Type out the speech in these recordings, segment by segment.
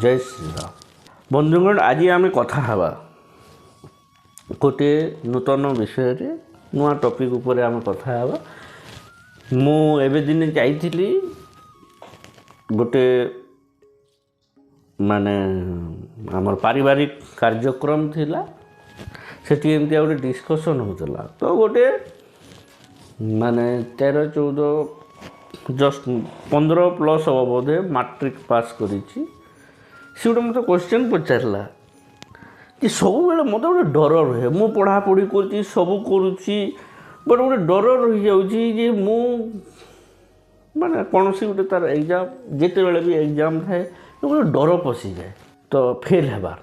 जय श्री राम बंधुगण आज आम कथा हवा गोटे नूतन विषय नुआ टॉपिक उपर आम कथा हवा मु एबे दिन जाइथिली गोटे माने आमर पारिवारिक कार्यक्रम थिला सेठी एमती गोटे डिस्कशन होतला तो गोटे माने 13-14 जस्ट 15 प्लस हम बोधे मैट्रिक पास करिछि सी गोटे मत क्वेश्चन पचारा कि सब बेले मत गोटे डर रहे मु पढ़ापढ़ी कर सब करुच्ची बट गोटे डर रही जाऊँगी मु माने कौन सी गोटे तार एग्जाम जिते बेले भी एग्जाम थाए गोटे डर पशि जाए तो फेल हेबार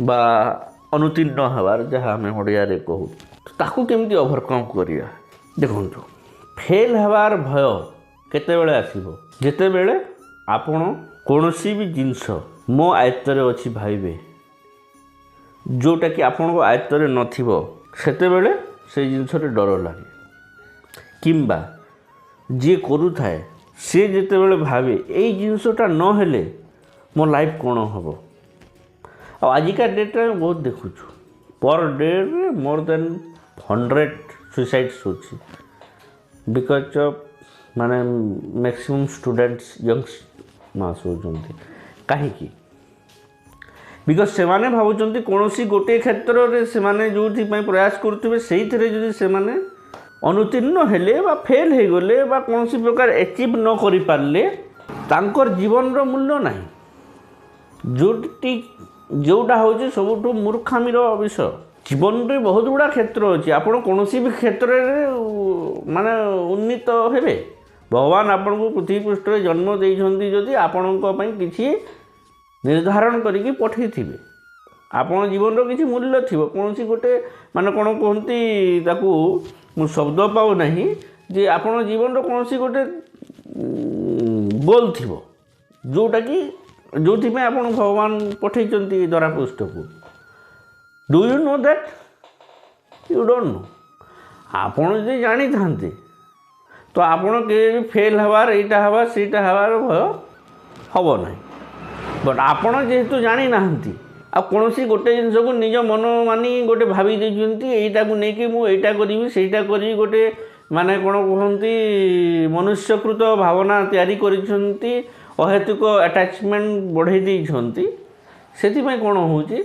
बा अनुत्तीर्ण हेबार जहाँ आम ओडिया कहू ताकू केमती ओवरकम करिया देखो फेल हेबार भय केतेबेले आसीबो जेतेबेले आपण कोनोसी भी जिनस मो आयत्तरे अछि भाइबे जोटा कि आपण आयत्तरे नथिबो सेतेबेले से जिनसरे डर लागे किंबा जे करू थाए से जेतेबेले भावे एई जिनसटा न हेले मो लाइफ कोन हबो आ आजिका डेट रे बहुत देखुछु पर डे रे मोर देन 100 सुसाइड्स होछि बिकॉज ऑफ माने मैक्सिमम स्टूडेंट्स यंग्स मास होजंती कहीं बिकज से माने भावुचंती कोनोसी गोटे क्षेत्र रे से माने जोथि पय प्रयास करथबे सेही थरे जदि से माने अनुत्तीर्ण हेले बा फेल हे गले बा कोनोसी प्रकार अचीव न करि पारले तांकर जीवन रो मूल्य नाही जोटा होची सबुठु मूर्खामीर विषय जीवन रे बहुत गुड़ा क्षेत्र अच्छी आपड़ कौन भी क्षेत्र में माने उन्नीत हेबे भगवान आपन को पृथ्वी पृष्ठ रे जन्म देइछंती जदि आपण किसी निर्धारण करिकी पठै थिबे आपण जीवन रो किसी मूल्य थिबो कौन सी गोटे माने कोन कहंती ताकू मु शब्द पाउ नहीं जे आपण जीवन रो कौन सी गोटे गोल थिबो जोटा कि जोथि में आपण भगवान पठैछंती धरा पृष्ठ को do you know that you don't know आपड़ जो जानी था तो आपड़ के फेल हबार एटा हबार सेटा हबार भय हम ना बट आपड़ जेहेतु जानी ना आ कौन सी गोटे जिनस को निज मन मानी गोटे भावी देटा को लेकिन मुझा करी सेटा करी गोटे माने कौन कहती मनुष्यकृत भावना तैयारी करिसेंती अहेतुक अटैचमेंट बढ़े देइछंती सेति कौन होची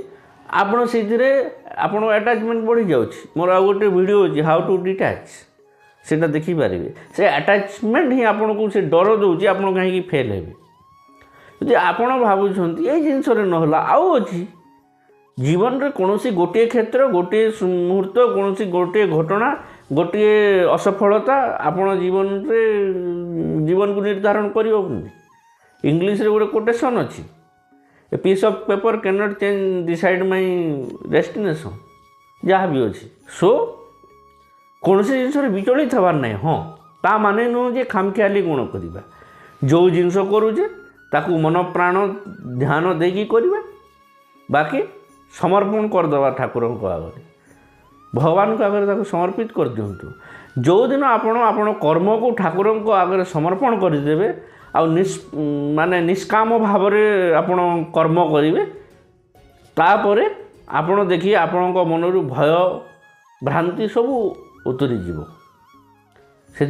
आपण से आपण अटैचमेंट बढ़ी जाऊँगी मोर आ गोटे वीडियो अच्छी हाउ टू डिटैच से देखिपारे से अटैचमेंट ही आपन को से डर दूसरी आप कहीं फेल हे यदि आपण भावुं ये जिनस ना आउ अच्छी जीवन में कौन गोटे क्षेत्र गोटे मुहूर्त कौन गोटे घटना गोटे असफलता आपण जीवन में जीवन को निर्धारण कर इंग्लिश रे गोटे कोटेशन अच्छी a piece of paper can not change decide my destination जहाँ भी अच्छी सो कौन से जिनस विचलित हबार ना हाँ ता माने नुह जे खामखियाली गुण करवा जो जिनस करुचे ताकू मन प्राण ध्यान देकी करवा बाकी समर्पण करदे ठाकुर आगे भगवान को आगे ताकू समर्पित कर दिंतु जो दिन आपण कर्म को ठाकुर आगे समर्पण करदेवे आ माने निष्काम भाव में आपण कर्म करेंगे तापर आपण देखिए आपण मनरु भय भ्रांति सब उतरी जीव से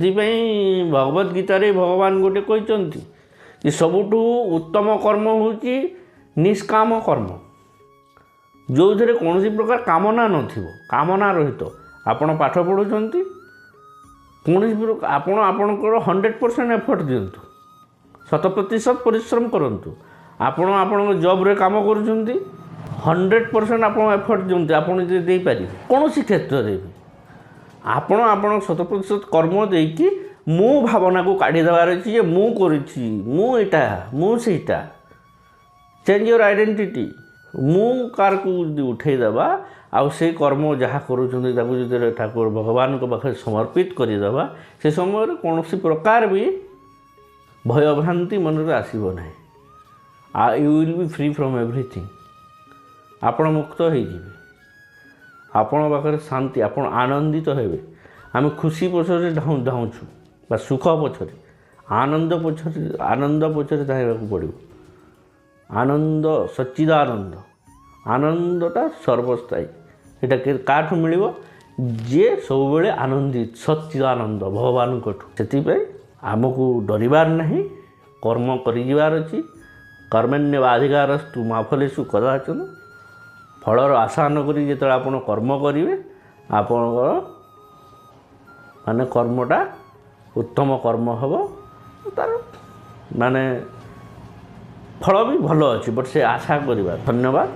भगवत गीतार भगवान गोटे कहते कि सबुठु उत्तम कर्म होची निष्काम कर्म जो थे कौन प्रकार कामना नमना रहित आपण पाठ पढ़ुंट कौन आपणकर 100% एफर्ट दिंतु 100% परिश्रम करंतु आपण जॉब रे काम करुछंती 100% आप एफर्ट दिंतु आपण जे दे पारि कौन क्षेत्र रे आपण 100% कर्म देकी मु भावना को काढ़ी देवार अछि जे मु करिछि मु एटा मु सेटा चेंज योर आइडेंटिटी मु कार को उठे देबा आ से कर्म जहाँ करुछंती ताकू जे ठाकुर भगवान को पाखे समर्पित कर देबा से समय कौन प्रकार भी भय भ्रांति मन में आसब ना you will be free from everything आपण मुक्त हो आपण पाखे शांति आपण आनंदित हेबे आम खुशी पछरे धाऊँ सुख पछरे आनंद पछरे धाइबा पड़ो ଆନନ୍ଦ ସଚ୍ଚିଦାନନ୍ଦ। ଆନନ୍ଦଟା ସର୍ବସ୍ଥାୟୀ। ଏଇଟା କାଠୁ ମିଳିବ? ଯିଏ ସବୁବେଳେ ଆନନ୍ଦିତ, ସଚ୍ଚିଦାନନ୍ଦ ଭଗବାନଙ୍କଠୁ। ସେଥିପାଇଁ ଆମକୁ ଡରିବାର ନାହିଁ, କର୍ମ କରିଯିବାର ଅଛି। କର୍ମଣ୍ୟେବାଧିକାରସ୍ତୁ ମା ଫଲେଷୁ କଦାଚନ। ଫଳର ଆଶା ନକରି ଯେତେବେଳେ ଆପଣ କର୍ମ କରିବେ, ଆପଣଙ୍କର ମାନେ କର୍ମଟା ଉତ୍ତମ କର୍ମ ହେବ। ତାର ମାନେ ଫଳ ବି ଭଲ ଅଛି, ବଟ୍ ସେ ଆଶା କରିବା। ଧନ୍ୟବାଦ।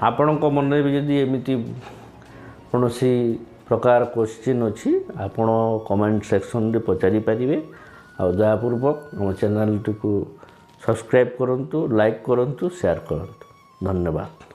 ଆପଣଙ୍କ ମନରେ ବି ଯଦି ଏମିତି କୌଣସି ପ୍ରକାର କ୍ୱେଶ୍ଚିନ୍ ଅଛି, ଆପଣ କମେଣ୍ଟ ସେକ୍ସନରେ ପଚାରିପାରିବେ। ଆଉ ଦୟାପୂର୍ବକ ଆମ ଚ୍ୟାନେଲଟିକୁ ସବସ୍କ୍ରାଇବ୍ କରନ୍ତୁ, ଲାଇକ୍ କରନ୍ତୁ, ସେୟାର କରନ୍ତୁ। ଧନ୍ୟବାଦ।